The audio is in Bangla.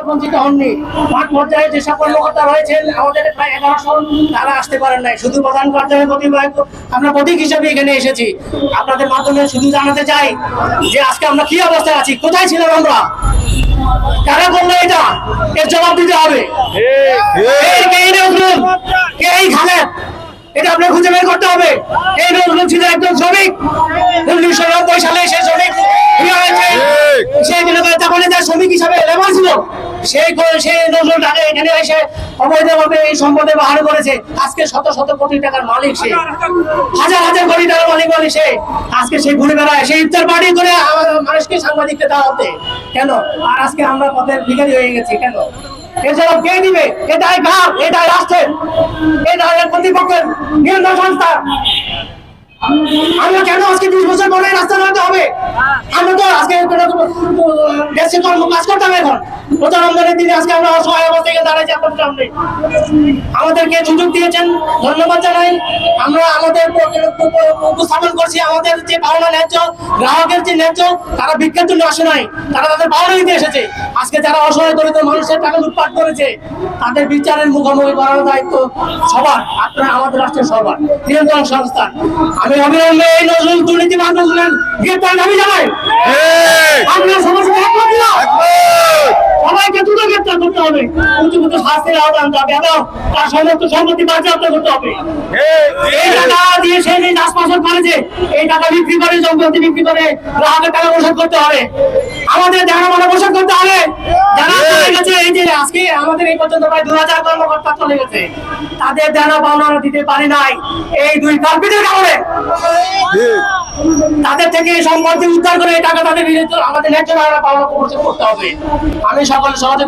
বঞ্চিত হননি। মাঠ পর্যায়ে যেসব কর্মকর্তা রয়েছেন আমাদের প্রায় 1100 তারা আসতে পারেন নাই। শুধু প্রধান কার্যালয় আমরা প্রতীক হিসেবে এখানে এসেছি। আপনাদের মাধ্যমে শুধু জানাতে চাই যে আজকে আমরা কি অবস্থায় আছি, কোথায় ছিলাম আমরা, কারা করলো এটা, এর জবাব দিতে হবে। এই খালেদ, এটা আপনার খুঁজে বের করতে হবে। এই নজরুল ছিল একজন শ্রমিক, 1990 সালে সে শ্রমিক সেই শ্রমিক হিসাবে লেবার ছিল। সেই নজরুল টাকা এখানে এসে অবৈধভাবে এই সম্পদে ব্যবহার করেছে। আজকে শত শত কোটি টাকার মালিক সে, হাজার হাজার কোটি টাকার মালিক বলে সে। আজকে সে ঘুরে বেড়ায়, সেই ইফতার পার্টি করে মানুষকে সাংবাদিককে দাওয়াতে কেন? আর আজকে আমরা পথের ভিখারি হয়ে গেছি কেন? এর জবাব কে দিবে? এটাই ঘাট, এটাই রাষ্ট্রের, এটাই কর্তৃপক্ষের নিয়ন্ত্রণ সংস্থা। আমরা কেন আজকে 20 বছর পরে রাস্তা দাঁড়াতে হবে? আমরা তো আজকে দেশে কর্ম কাজ করতাম। এখন প্রধানমন্ত্রীর দিনে আজকে আমরা অসহায় অবস্থায় দাঁড়াইছি আপনার সামনে। আমাদেরকে সুযোগ দিয়েছেন, ধন্যবাদ জানাই। আমরা আমাদের উপস্থাপন করছি আমাদের যে পাওনা ন্যায্য, গ্রাহকের যে ন্যায্য, তারা ভিক্ষার জন্য আসে নাই, তারা তাদের পাওনা নিতে এসেছে। আজকে যারা অসহায় দরিদ্র মানুষের টাকা লুটপাট করেছে তাদের বিচারের মুখোমুখি করার দায়িত্ব সবার, আপনারা আমাদের রাষ্ট্রের সবার নিয়ন্ত্রণ সংস্থা। আমি অবিলম্বে এই নজরুল দুর্নীতিবাদ নজরুলের গ্রেপ্তার দাবি জানাই। আপনারা সমাজে একমত না? সবাইকে দ্রুত গ্রেপ্তার করতে হবে, উপযুক্ত শাস্তির আওতায় আনতে হবে এবং তার সমস্ত সম্পত্তি বাজেয়াপ্ত করতে হবে। এই টাকা দিয়ে সে যে চাষবাস করেছে, এই টাকা বিক্রি করে, সম্পত্তি বিক্রি করে গ্রাহকের টাকা পরিশোধ করতে হবে। আমাদের যারা মানে পরিশোধ করতে হবে। যারা চলে গেছে, এই যে আজকে আমাদের এই পর্যন্ত প্রায় 2000 কর্মকর্তা চলে গেছে, তাদের যারা পাওনা দিতে পারে নাই এই দুই কার্পেটের কারণে। তাদের থেকে সম্পত্তি উদ্ধার করে এই টাকা তাদের আমাদের ন্যায্য পাওনা পরিশোধ করতে হবে। আমি সকল সহযোগী